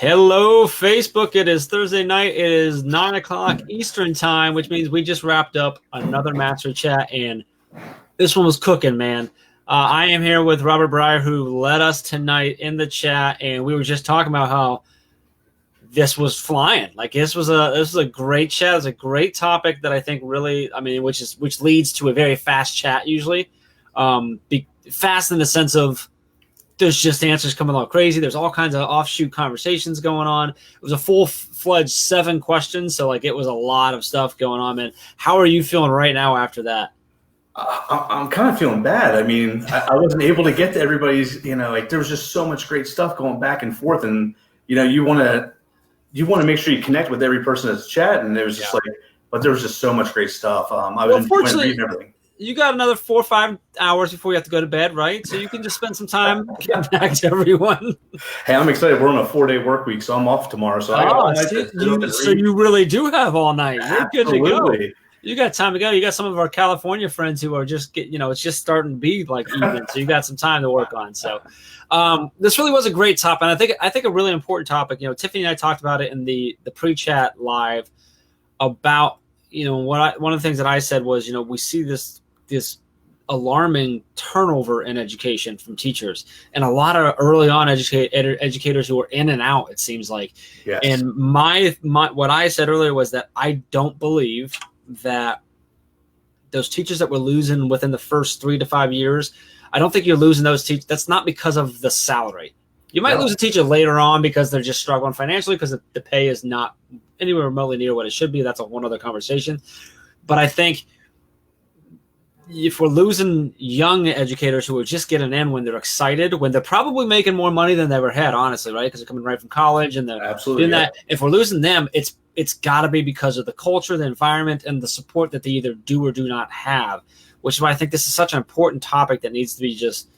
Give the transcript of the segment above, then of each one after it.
Hello, Facebook. It is Thursday night. It is 9 o'clock Eastern time, which means we just wrapped up another Master Chat, and this one was cooking, man. I am here with Robert Breyer, who led us tonight in the chat, and we were just talking about how this was flying. Like this was a great chat. It's a great topic that I think really, which leads to a very fast chat usually. Fast in the sense of there's just answers coming along crazy. There's all kinds of offshoot conversations going on. It was a full-fledged 7 questions, so like it was a lot of stuff going on, man. How are you feeling right now after that? I'm kind of feeling bad. I mean, I wasn't able to get to everybody's, there was just so much great stuff going back and forth. And, you want to make sure you connect with every person that's chatting. And it was just but there was just so much great stuff. I was enjoying reading everything. You got another 4 or 5 hours before you have to go to bed, right? So you can just spend some time getting back to everyone. Hey, I'm excited. We're on a 4-day work week, so I'm off tomorrow. So you really do have all night. You're good to go. You got time to go. You got some of our California friends who are just it's just starting to be like evening, so you got some time to work on. So this really was a great topic, and I think a really important topic. Tiffany and I talked about it in the pre-chat live about one of the things that I said was we see this alarming turnover in education from teachers, and a lot of early on educators who are in and out, it seems like. Yes. And my what I said earlier was that I don't believe that those teachers that we're losing within the first 3 to 5 years, I don't think you're losing those teachers. That's not because of the salary. You might lose a teacher later on because they're just struggling financially because the pay is not anywhere remotely near what it should be. That's a whole other conversation. But I think if we're losing young educators who are just getting in when they're excited, when they're probably making more money than they ever had, honestly, right? Because they're coming right from college and they're absolutely doing that. If we're losing them, it's got to be because of the culture, the environment, and the support that they either do or do not have, which is why I think this is such an important topic that needs to be just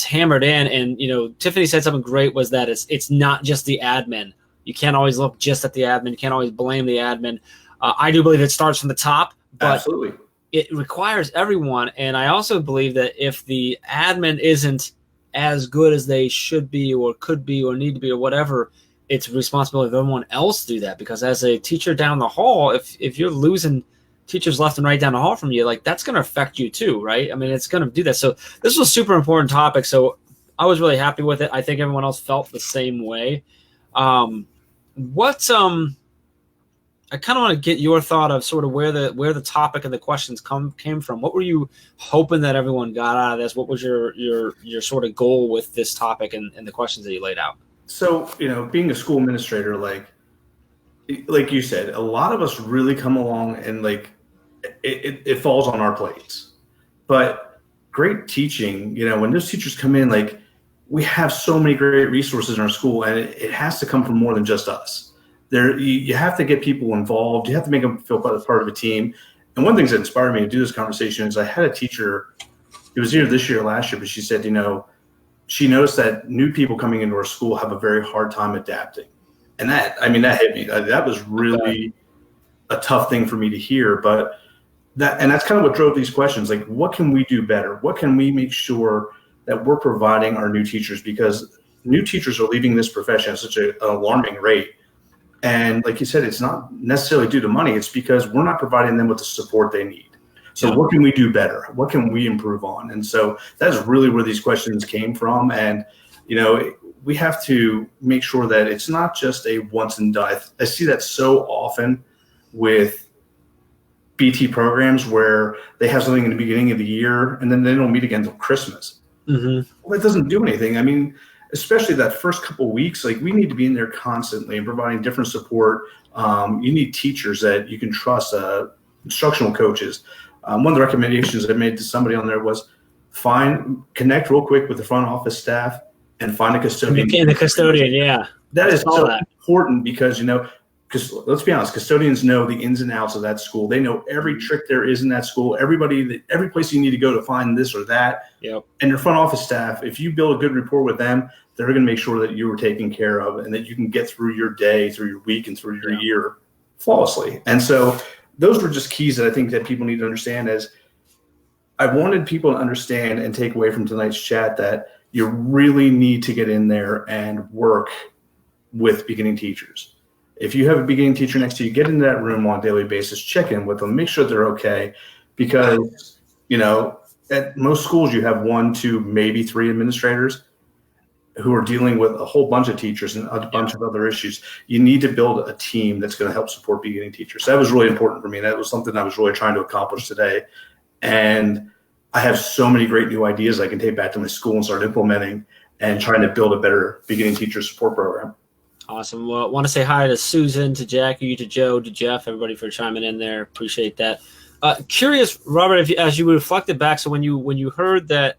hammered in. And, Tiffany said something great was that it's not just the admin. You can't always look just at the admin. You can't always blame the admin. I do believe it starts from the top, but absolutely. It requires everyone. And I also believe that if the admin isn't as good as they should be or could be or need to be or whatever, it's responsibility of everyone else to do that. Because as a teacher down the hall, if you're losing teachers left and right down the hall from you, like that's going to affect you too, right? I mean, it's going to do that. So this was a super important topic. So I was really happy with it. I think everyone else felt the same way. I kind of want to get your thought of sort of where the topic and the questions came from. What were you hoping that everyone got out of this? What was your sort of goal with this topic and the questions that you laid out? So, being a school administrator, like you said, a lot of us really come along and it falls on our plates. But great teaching, when those teachers come in, we have so many great resources in our school, and it has to come from more than just us. You have to get people involved. You have to make them feel part of a team. And one of the things that inspired me to do this conversation is I had a teacher, it was either this year or last year, but she said, she noticed that new people coming into our school have a very hard time adapting. And that hit me. That was really a tough thing for me to hear. But that's kind of what drove these questions. Like, what can we do better? What can we make sure that we're providing our new teachers? Because new teachers are leaving this profession at such an alarming rate. And like you said, it's not necessarily due to money. It's because we're not providing them with the support they need. So what can we do better? What can we improve on? And so that's really where these questions came from. And, we have to make sure that it's not just a once and done. I see that so often with BT programs where they have something in the beginning of the year and then they don't meet again until Christmas. Mm-hmm. Well, that doesn't do anything. I mean, especially that first couple of weeks, we need to be in there constantly and providing different support. You need teachers that you can trust, instructional coaches. One of the recommendations I made to somebody on there was connect real quick with the front office staff and find a custodian. And the custodian, yeah. That is so important because, because let's be honest, custodians know the ins and outs of that school. They know every trick there is in that school, every place you need to go to find this or that. Yep. And your front office staff, if you build a good rapport with them, they're going to make sure that you were taken care of and that you can get through your day, through your week, and through your year flawlessly. And so those were just keys that I think that people need to understand. As I wanted people to understand and take away from tonight's chat that you really need to get in there and work with beginning teachers. If you have a beginning teacher next to you, get into that room on a daily basis, check in with them, make sure they're okay, because, at most schools you have 1, 2, maybe 3 administrators who are dealing with a whole bunch of teachers and a bunch of other issues. You need to build a team that's going to help support beginning teachers. So that was really important for me. That was something I was really trying to accomplish today. And I have so many great new ideas I can take back to my school and start implementing and trying to build a better beginning teacher support program. Awesome. Well, I want to say hi to Susan, to Jackie, to Joe, to Jeff, everybody for chiming in there. Appreciate that. Curious, Robert, as you reflected back, so when you heard that,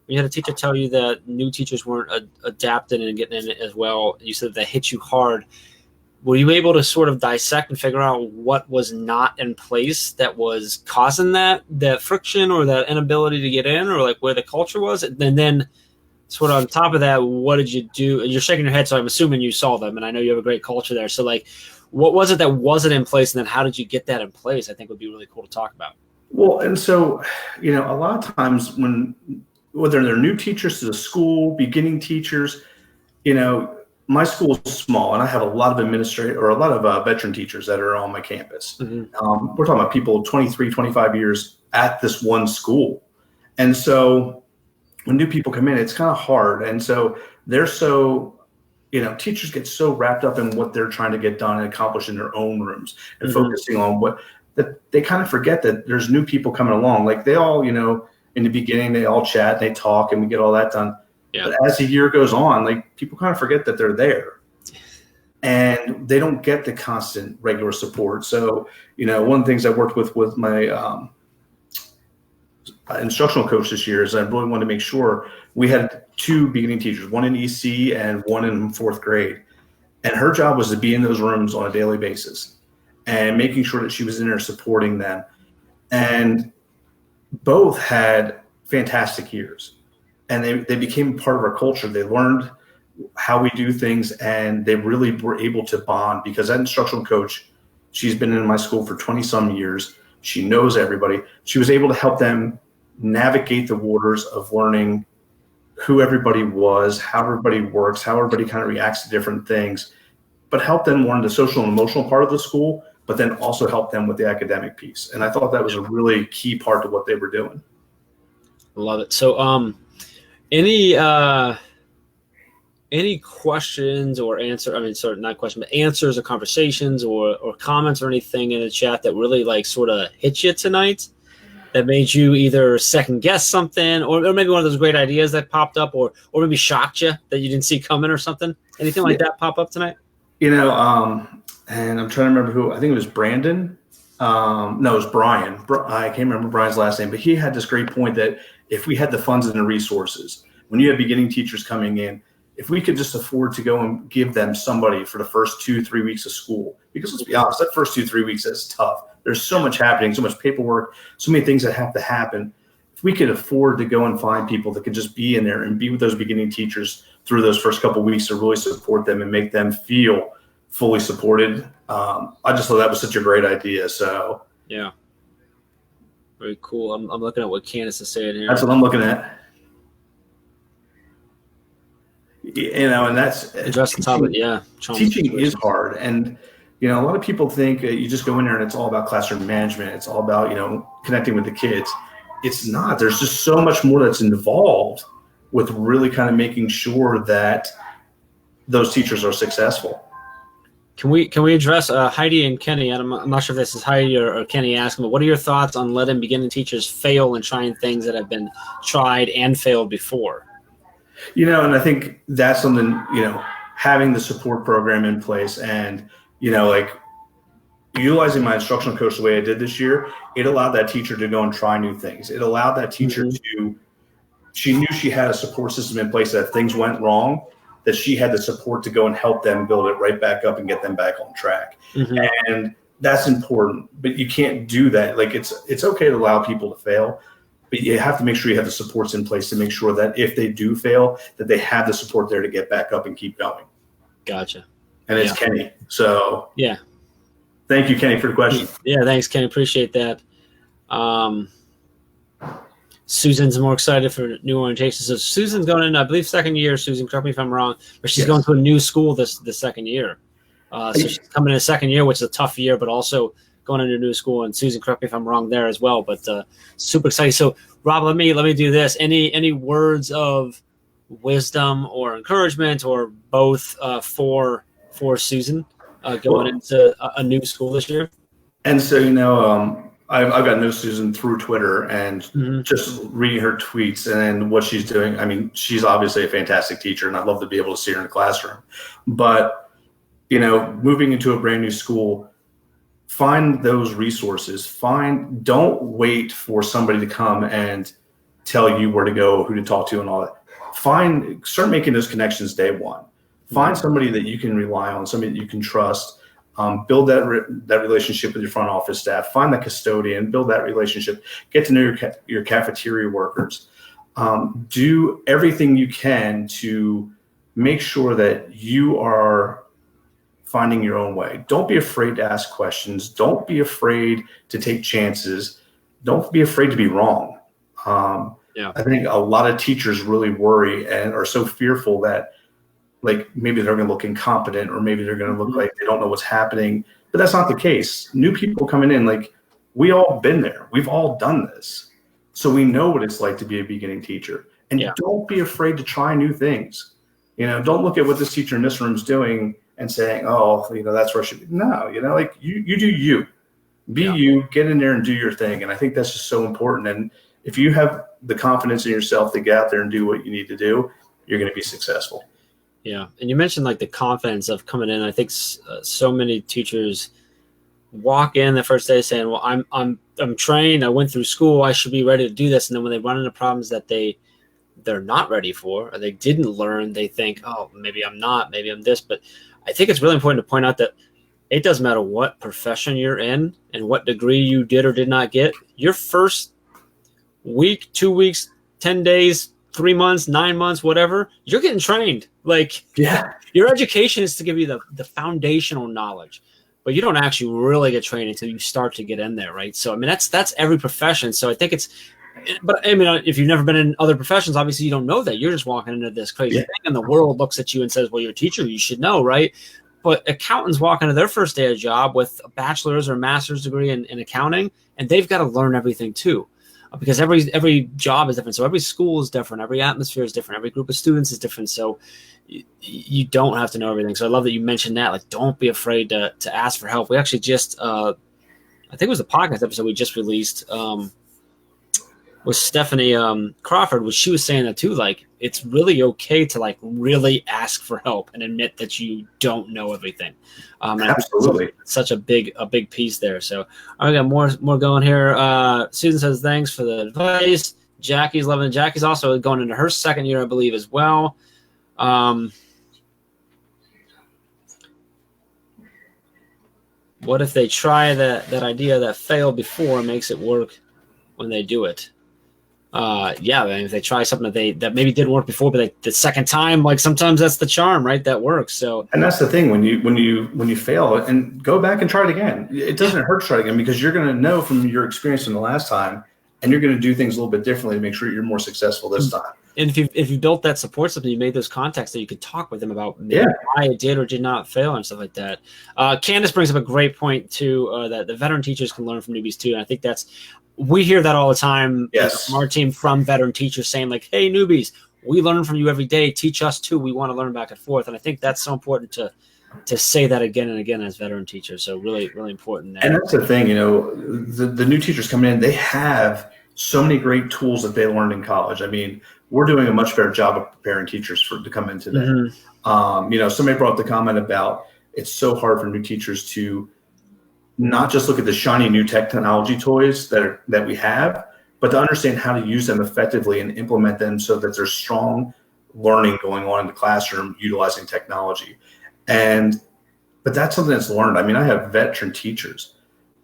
when you had a teacher tell you that new teachers weren't adapting and getting in it as well, you said that hit you hard. Were you able to sort of dissect and figure out what was not in place that was causing that friction or that inability to get in, or like where the culture was? And then sort of on top of that, what did you do? You're shaking your head, so I'm assuming you saw them, and I know you have a great culture there. So like, what was it that wasn't in place, and then how did you get that in place? I think would be really cool to talk about. Well, and so, a lot of times whether they're new teachers to the school, beginning teachers, my school is small, and I have a lot of veteran teachers that are on my campus. Mm-hmm. We're talking about people 23, 25 years at this one school. And so when new people come in, it's kind of hard. And so they're teachers get so wrapped up in what they're trying to get done and accomplish in their own rooms and mm-hmm. focusing on that they kind of forget that there's new people coming along. Like they all, in the beginning, they all chat, they talk, and we get all that done. Yeah. But as the year goes on, like people kind of forget that they're there, and they don't get the constant regular support. So, one of the things I worked with my instructional coach this year is I really wanted to make sure we had 2 beginning teachers, one in EC and one in 4th grade. And her job was to be in those rooms on a daily basis and making sure that she was in there supporting them. And both had fantastic years, and they became part of our culture. They learned how we do things, and they really were able to bond, because that instructional coach, she's been in my school for 20 some years. She knows everybody. She was able to help them navigate the waters of learning who everybody was, how everybody works, how everybody kind of reacts to different things, but help them learn the social and emotional part of the school, but then also help them with the academic piece. And I thought that was a really key part of what they were doing. Love it. So, any questions or not questions, but answers or conversations or comments or anything in the chat that really like sort of hit you tonight, that made you either second guess something or maybe one of those great ideas that popped up or maybe shocked you that you didn't see coming or something? Anything like that pop up tonight? And I'm trying to remember who. I think it was Brandon. No, it was Brian. I can't remember Brian's last name, but he had this great point that if we had the funds and the resources, when you have beginning teachers coming in, if we could just afford to go and give them somebody for the first 2-3 weeks of school, because let's be honest, that first 2-3 weeks is tough. There's so much happening, so much paperwork, so many things that have to happen. If we could afford to go and find people that could just be in there and be with those beginning teachers through those first couple of weeks to really support them and make them feel fully supported. I just thought that was such a great idea. So yeah, very cool. I'm looking at what Candace is saying here. That's what I'm looking at. And that's address the topic. Yeah, teaching is hard, and a lot of people think you just go in there and it's all about classroom management. It's all about connecting with the kids. It's not. There's just so much more that's involved with really kind of making sure that those teachers are successful. Can we address Heidi and Kenny? I'm not sure if this is Heidi or Kenny asking, but what are your thoughts on letting beginning teachers fail and trying things that have been tried and failed before? And I think that's something, having the support program in place and, like utilizing my instructional coach the way I did this year, it allowed that teacher to go and try new things. It allowed that teacher she knew she had a support system in place that if things went wrong, that she had the support to go and help them build it right back up and get them back on track. Mm-hmm. And that's important, but you can't do that. Like it's okay to allow people to fail, but you have to make sure you have the supports in place to make sure that if they do fail, that they have the support there to get back up and keep going. Gotcha. And it's Kenny. So yeah. Thank you, Kenny, for the question. Yeah, thanks, Kenny. Appreciate that. Susan's more excited for new orientation. So Susan's going in, I believe, second year. Susan, correct me if I'm wrong, but she's going to a new school this second year. So she's coming in a second year, which is a tough year, but also going into a new school. And Susan, correct me if I'm wrong there as well. But super exciting. So Rob, let me do this. Any words of wisdom or encouragement or both for Susan going into a new school this year? And so, I've got to know Susan through Twitter and just reading her tweets and what she's doing. I mean, she's obviously a fantastic teacher, and I'd love to be able to see her in the classroom. But, moving into a brand new school, find those resources. Don't wait for somebody to come and tell you where to go, who to talk to, and all that. Start making those connections day one. Find somebody that you can rely on, somebody that you can trust. Build that relationship with your front office staff. Find the custodian. Build that relationship. Get to know your cafeteria workers. Do everything you can to make sure that you are finding your own way. Don't be afraid to ask questions. Don't be afraid to take chances. Don't be afraid to be wrong. I think a lot of teachers really worry and are so fearful that maybe they're going to look incompetent, or maybe they're going to look like they don't know what's happening. But that's not the case. New people coming in, we all been there. We've all done this. So we know what it's like to be a beginning teacher. And don't be afraid to try new things. Don't look at what this teacher in this room is doing and saying, oh, that's where I should be. No, you do you. Be you, get in there and do your thing. And I think that's just so important. And if you have the confidence in yourself to get out there and do what you need to do, you're going to be successful. Yeah, and you mentioned the confidence of coming in. I think so many teachers walk in the first day saying, "Well, I'm trained. I went through school. I should be ready to do this." And then when they run into problems that they're not ready for, or they didn't learn, they think, "Oh, maybe I'm not. Maybe I'm this." But I think it's really important to point out that it doesn't matter what profession you're in and what degree you did or did not get. Your first week, 2 weeks, 10 days, 3 months, 9 months, whatever, you're getting trained. Your education is to give you the foundational knowledge, but you don't actually really get trained until you start to get in there, right? So, I mean, that's every profession. So I think but I mean, if you've never been in other professions, obviously you don't know that. You're just walking into this crazy thing, and the world looks at you and says, well, you're a teacher, you should know, right? But accountants walk into their first day of job with a bachelor's or master's degree in accounting, and they've got to learn everything too. Because every job is different. So every school is different. Every atmosphere is different. Every group of students is different. So you don't have to know everything. So I love that you mentioned that. Don't be afraid to ask for help. We actually just, I think it was the podcast episode we just released with Stephanie Crawford, which she was saying that too. It's really okay to really ask for help and admit that you don't know everything. Absolutely, such a big piece there. So I got more going here. Susan says thanks for the advice. Jackie's loving it. Jackie's also going into her second year, I believe, as well. What if they try that idea that failed before makes it work when they do it? If they try something that maybe didn't work before, but the second time, sometimes that's the charm, right? That works. So, and that's the thing when you fail and go back and try it again, it doesn't hurt to try it again, because you're going to know from your experience from the last time, and you're going to do things a little bit differently to make sure you're more successful this time. And if you built that support system, you made those contacts that you could talk with them about why it did or did not fail and stuff like that. Candace brings up a great point too, that the veteran teachers can learn from newbies too. And I think we hear that all the time from our team, from veteran teachers saying hey, newbies, we learn from you every day. Teach us too. We want to learn back and forth. And I think that's so important to say that again and again as veteran teachers. So really, really important. And that's the thing, the new teachers coming in, they have so many great tools that they learned in college. I mean, we're doing a much better job of preparing teachers to come in today. Somebody brought up the comment about it's so hard for new teachers to not just look at the shiny new technology toys that we have, but to understand how to use them effectively and implement them so that there's strong learning going on in the classroom utilizing technology. But that's something that's learned. I mean, I have veteran teachers,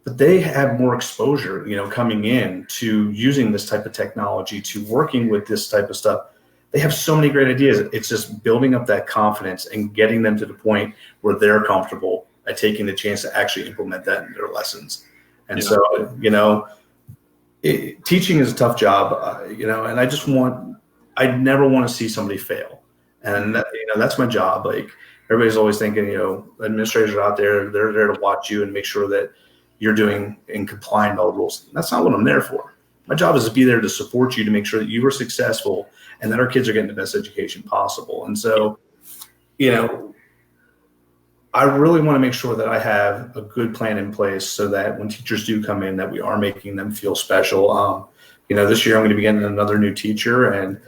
but they have more exposure, coming in to using this type of technology, to working with this type of stuff. They have so many great ideas. It's just building up that confidence and getting them to the point where they're comfortable at taking the chance to actually implement that in their lessons. And so, teaching is a tough job, and I never want to see somebody fail. And that's my job. Like, everybody's always thinking, administrators are out there, they're there to watch you and make sure that you're doing and complying to all the rules. That's not what I'm there for. My job is to be there to support you, to make sure that you are successful and that our kids are getting the best education possible. And so, I really want to make sure that I have a good plan in place so that when teachers do come in, that we are making them feel special. This year I'm going to be getting another new teacher, and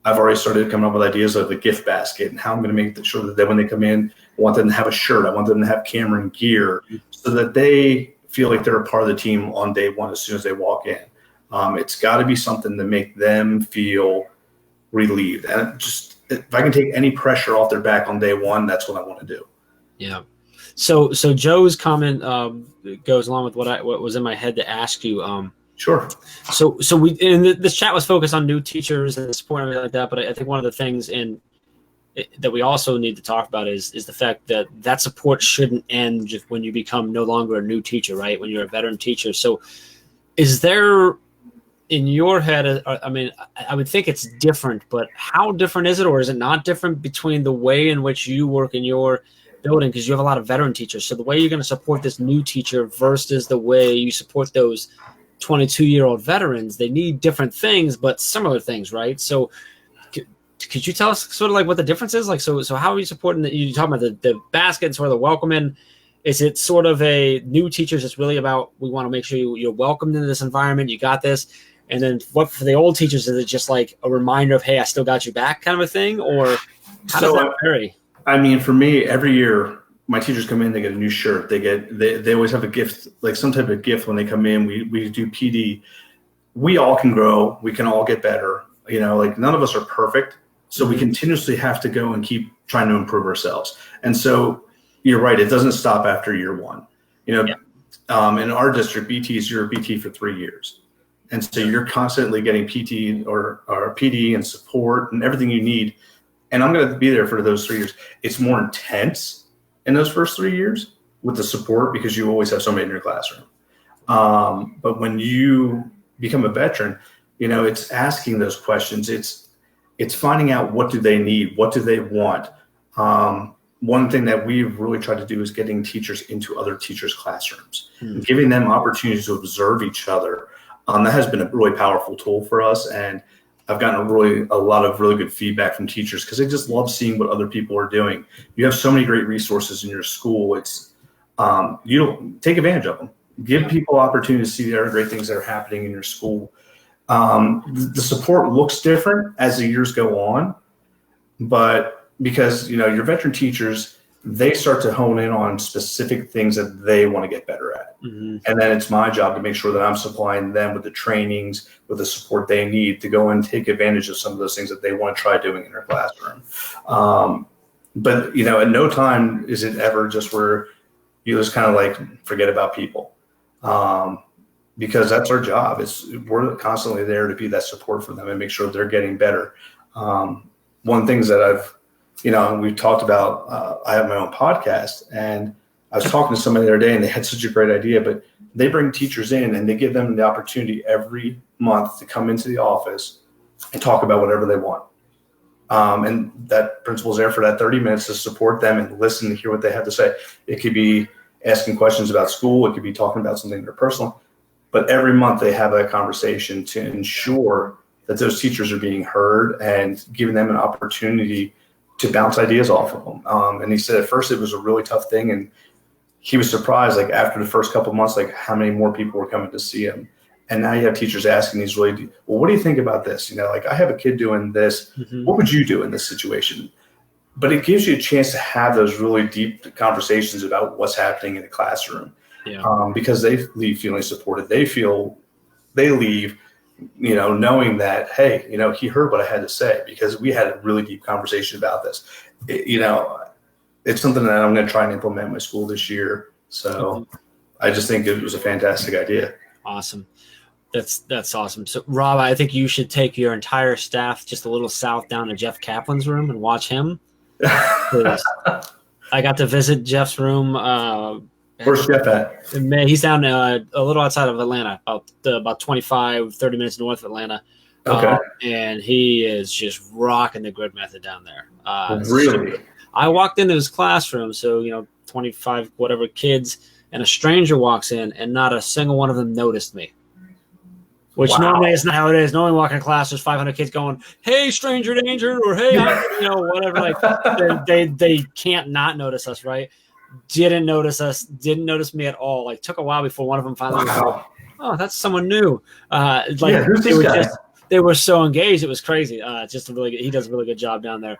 I've already started coming up with ideas of the gift basket and how I'm going to make sure that when they come in, I want them to have a shirt. I want them to have camera and gear so that they feel like they're a part of the team on day one as soon as they walk in. It's got to be something to make them feel relieved. And just, if I can take any pressure off their back on day one, that's what I want to do. Yeah. So Joe's comment goes along with what was in my head to ask you. Sure. So this chat was focused on new teachers and support and everything like that. But I think one of the things that we also need to talk about is the fact that support shouldn't end just when you become no longer a new teacher, right? When you're a veteran teacher. So is there, in your head, I mean, I would think it's different, but how different is it, or is it not different between the way in which you work in your building, because you have a lot of veteran teachers? So the way you're going to support this new teacher versus the way you support those 22-year-old veterans, they need different things, but similar things, right? So could you tell us sort of like what the difference is? Like, so how are you supporting you talking about the baskets or the welcome in? Is it sort of a new teachers? It's really about, we want to make sure you're welcomed into this environment. You got this. And then what for the old teachers? Is it just like a reminder of, hey, I still got you back kind of a thing? Or how does that vary? I mean, for me, every year my teachers come in, they get a new shirt. They always have a gift, like some type of gift when they come in. We do PD. We all can grow. We can all get better. Like, none of us are perfect. So we continuously have to go and keep trying to improve ourselves. And so you're right. It doesn't stop after year one. In our district, you're a BT for 3 years. And so you're constantly getting PT or PD and support and everything you need. And I'm going to be there for those 3 years. It's more intense in those first 3 years with the support because you always have somebody in your classroom. But when you become a veteran, it's asking those questions. It's finding out, what do they need? What do they want? One thing that we've really tried to do is getting teachers into other teachers' classrooms, and giving them opportunities to observe each other. That has been a really powerful tool for us. And I've gotten a lot of really good feedback from teachers because they just love seeing what other people are doing. You have so many great resources in your school. It's take advantage of them. Give people opportunity to see the other great things that are happening in your school. The support looks different as the years go on, but because your veteran teachers, they start to hone in on specific things that they want to get better at. Mm-hmm. And then it's my job to make sure that I'm supplying them with the trainings, with the support they need to go and take advantage of some of those things that they want to try doing in their classroom. But at no time is it ever just where you just kind of like forget about people. Because that's our job. We're constantly there to be that support for them and make sure they're getting better. One things that we've talked about, I have my own podcast, and I was talking to somebody the other day and they had such a great idea, but they bring teachers in and they give them the opportunity every month to come into the office and talk about whatever they want. And that principal's there for that 30 minutes to support them and listen to hear what they have to say. It could be asking questions about school. It could be talking about something they're personal. But every month they have a conversation to ensure that those teachers are being heard and giving them an opportunity to bounce ideas off of them. And he said at first it was a really tough thing. And he was surprised, like after the first couple of months, like how many more people were coming to see him. And now you have teachers asking these really, well, what do you think about this? Like I have a kid doing this. Mm-hmm. What would you do in this situation? But it gives you a chance to have those really deep conversations about what's happening in the classroom. Yeah. Because they leave feeling supported. They leave, knowing that, hey, he heard what I had to say because we had a really deep conversation about this. It's something that I'm going to try and implement in my school this year. So I just think it was a fantastic idea. Awesome. That's awesome. So Rob, I think you should take your entire staff just a little south down to Jeff Kaplan's room and watch him. I got to visit Jeff's room Where's Jeff at? Man, he's down a little outside of Atlanta, about 25, 30 minutes north of Atlanta. Okay. And he is just rocking the grid method down there. Really? So I walked into his classroom, so 25 whatever kids, and a stranger walks in, and not a single one of them noticed me. Which normally is not how it is. Normally, walking in class, there's 500 kids going, "Hey, stranger danger," or "Hey, whatever." Like they can't not notice us, right? Didn't notice us. Didn't notice me at all. Like took a while before one of them finally was like, "Oh, that's someone new." Who's this guy? They were so engaged. It was crazy. He does a really good job down there.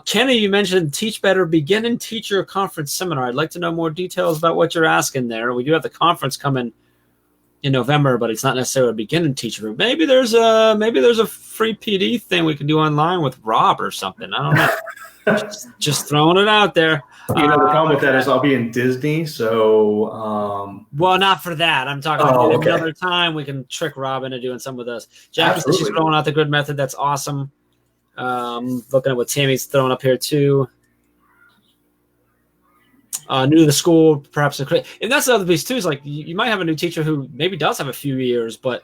Kenny, you mentioned Teach Better Beginning Teacher Conference Seminar. I'd like to know more details about what you're asking there. We do have the conference coming in November, but it's not necessarily a beginning teacher. Maybe there's a free PD thing we can do online with Rob or something. I don't know. just throwing it out there. The problem with that is I'll be in Disney, so well, not for that. I'm talking about another time we can trick Rob into doing some with us. Jackie says she's throwing out the grid method. That's awesome. Looking at what Tammy's throwing up here too. New to the school, perhaps. And that's the other piece too. Is like you might have a new teacher who maybe does have a few years, but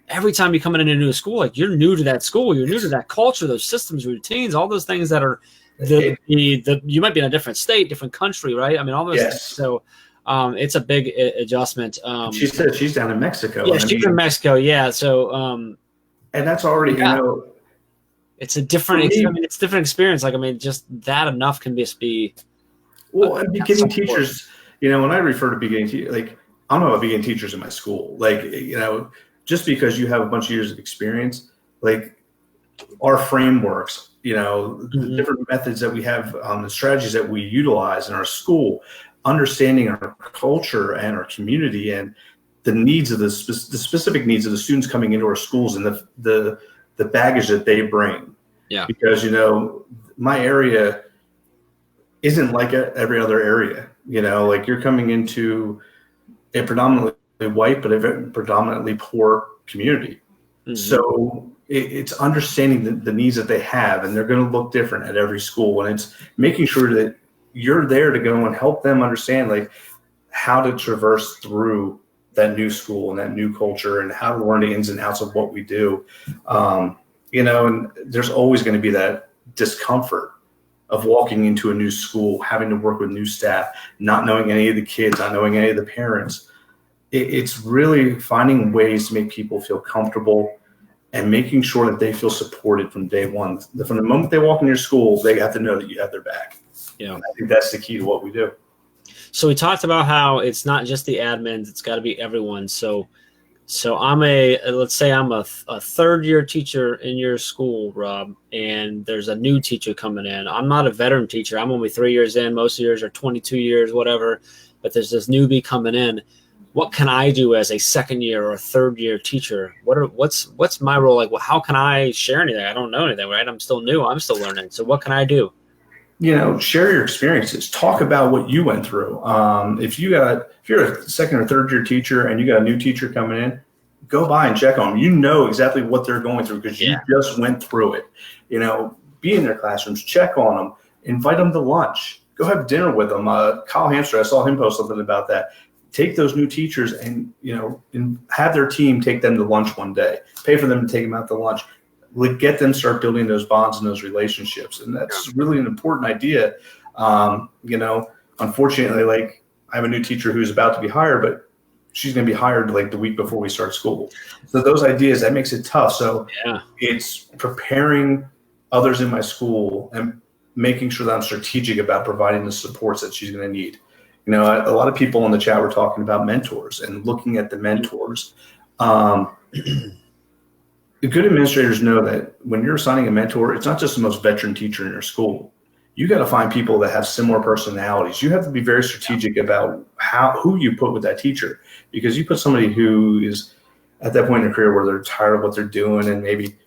every time you come into a new school, like you're new to that school, you're new to that culture, those systems, routines, all those things that are you might be in a different state, different country, right? I mean, all those things. So it's a big adjustment. She said she's down in Mexico. Yeah, she's in Mexico. Yeah, so and that's already it's a different. It's a different experience. Like just that enough can be. Well, and beginning teachers, when I refer to beginning teachers, like I don't know about beginning teachers in my school. Like, just because you have a bunch of years of experience, like our frameworks, the different methods that we have, the strategies that we utilize in our school, understanding our culture and our community and the needs of the specific needs of the students coming into our schools and the baggage that they bring. Yeah. Because, my area isn't like every other area, like you're coming into a predominantly white, but a predominantly poor community. Mm-hmm. So it's understanding the needs that they have, and they're going to look different at every school. And it's making sure that you're there to go and help them understand like how to traverse through that new school and that new culture and how to learn the ins and outs of what we do. And there's always going to be that discomfort of walking into a new school, having to work with new staff, not knowing any of the kids, not knowing any of the parents. It's really finding ways to make people feel comfortable and making sure that they feel supported from day one. From the moment they walk in your school, they have to know that you have their back. Yeah, and I think that's the key to what we do. So we talked about how it's not just the admins; it's got to be everyone. So let's say I'm a third year teacher in your school, Rob, and there's a new teacher coming in. I'm not a veteran teacher. I'm only 3 years in. Most years are 22 years, whatever. But there's this newbie coming in. What can I do as a second year or a third year teacher? What's my role? Like, how can I share anything? I don't know anything, right? I'm still new. I'm still learning. So what can I do? Share your experiences. Talk about what you went through. If you're a second or third year teacher and you got a new teacher coming in, go by and check on them. You know exactly what they're going through because you just went through it. Be in their classrooms, check on them, invite them to lunch, go have dinner with them. Kyle Hamster, I saw him post something about that. Take those new teachers and have their team take them to lunch one day. Pay for them to take them out to lunch. Get them start building those bonds and those relationships, and that's really an important idea. Unfortunately, like I have a new teacher who's about to be hired, but she's going to be hired like the week before we start school. So those ideas, that makes it tough. So it's preparing others in my school and making sure that I'm strategic about providing the supports that she's going to need. A lot of people in the chat were talking about mentors and looking at the mentors. The good administrators know that when you're assigning a mentor, it's not just the most veteran teacher in your school. You got to find people that have similar personalities. You have to be very strategic about who you put with that teacher, because you put somebody who is at that point in their career where they're tired of what they're doing and maybe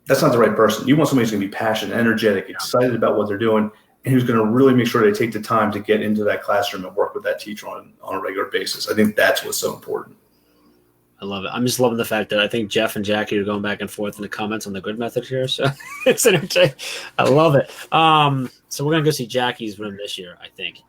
that's not the right person. You want somebody who's going to be passionate, energetic, excited about what they're doing, and who's going to really make sure they take the time to get into that classroom and work with that teacher on a regular basis. I think that's what's so important. I love it. I'm just loving the fact that I think Jeff and Jackie are going back and forth in the comments on the good method here. So it's entertaining. I love it. So we're going to go see Jackie's room this year, I think.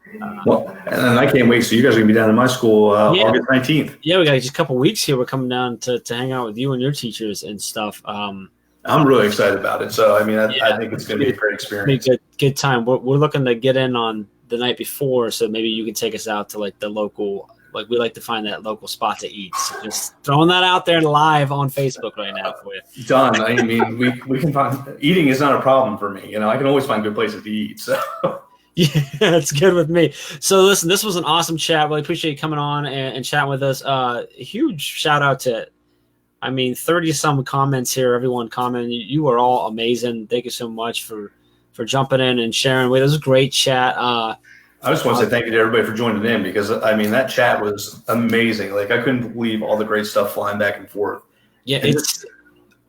Well, and I can't wait. So you guys are going to be down in my school August 19th. Yeah, we got just a couple weeks here. We're coming down to hang out with you and your teachers and stuff. I'm really excited about it. So, I mean, I think it's going to be a great experience. Be a good time. We're looking to get in on the night before, so maybe you can take us out to like the local. Like we like to find that local spot to eat. So just throwing that out there live on Facebook right now for you. Done. I mean, we can find eating is not a problem for me. I can always find good places to eat. So yeah, it's good with me. So listen, this was an awesome chat. Really appreciate you coming on and chatting with us. Huge shout out to, 30 some comments here. Everyone commenting. You are all amazing. Thank you so much for jumping in and sharing with us. It was a great chat. I just want to say thank you to everybody for joining in because, that chat was amazing. Like, I couldn't believe all the great stuff flying back and forth. Yeah,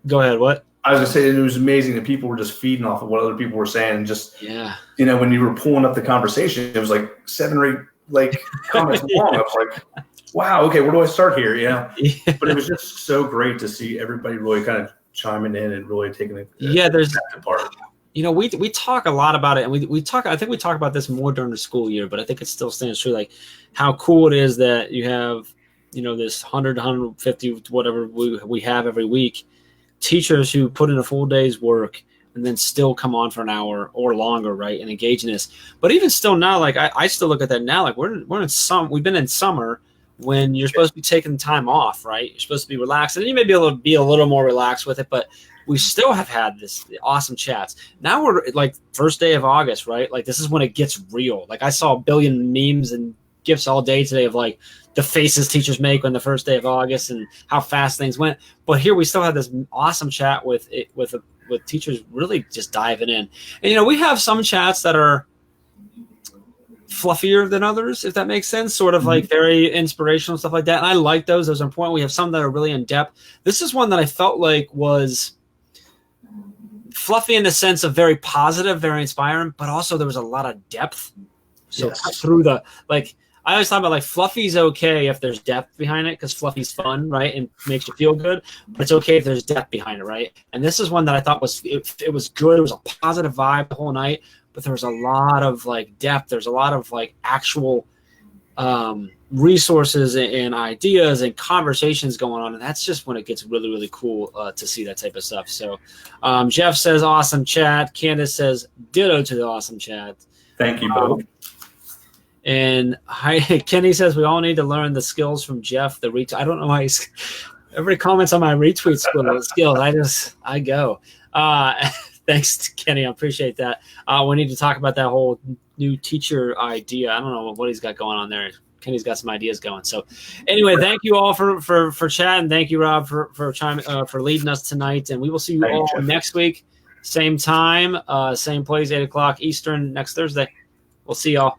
go ahead. What? I was going to say it was amazing that people were just feeding off of what other people were saying. And just, when you were pulling up the conversation, it was like 7 or 8 comments long. I was like, wow, okay, where do I start here? Yeah. But it was just so great to see everybody really kind of chiming in and really taking it apart. We talk a lot about it, and we talk. I think we talk about this more during the school year, but I think it still stands true. Like how cool it is that you have, this 100, 150, whatever we have every week, teachers who put in a full day's work and then still come on for an hour or longer, right, and engage in this. But even still now, like I still look at that now, like we've been in summer when you're supposed to be taking time off, right? You're supposed to be relaxed, and you may be able to be a little more relaxed with it, but we still have had this awesome chats. Now we're like first day of August, right? Like this is when it gets real. Like I saw a billion memes and GIFs all day today of like the faces teachers make on the first day of August and how fast things went. But here we still have this awesome chat with teachers really just diving in. And we have some chats that are fluffier than others, if that makes sense, sort of like very inspirational stuff like that. And I like those. Those are important. We have some that are really in depth. This is one that I felt like was fluffy in the sense of very positive, very inspiring, but also there was a lot of depth. So through I always thought about like fluffy's okay if there's depth behind it because fluffy's fun, right, and makes you feel good. But it's okay if there's depth behind it, right? And this is one that I thought was it was good. It was a positive vibe the whole night, but there was a lot of like depth. There's a lot of like actual resources and ideas and conversations going on, and that's just when it gets really, really cool to see that type of stuff. So Jeff says awesome chat. Candace says ditto to the awesome chat. Thank you both. And Kenny says we all need to learn the skills from Jeff. I don't know why everybody comments on my retweet skills. I go. Thanks to Kenny. I appreciate that. We need to talk about that whole new teacher idea. I don't know what he's got going on there. Kenny's got some ideas going. So anyway, thank you all for chatting. Thank you, Rob, for leading us tonight. And we will see you all next week. Same time, same place, 8 o'clock Eastern next Thursday. We'll see y'all.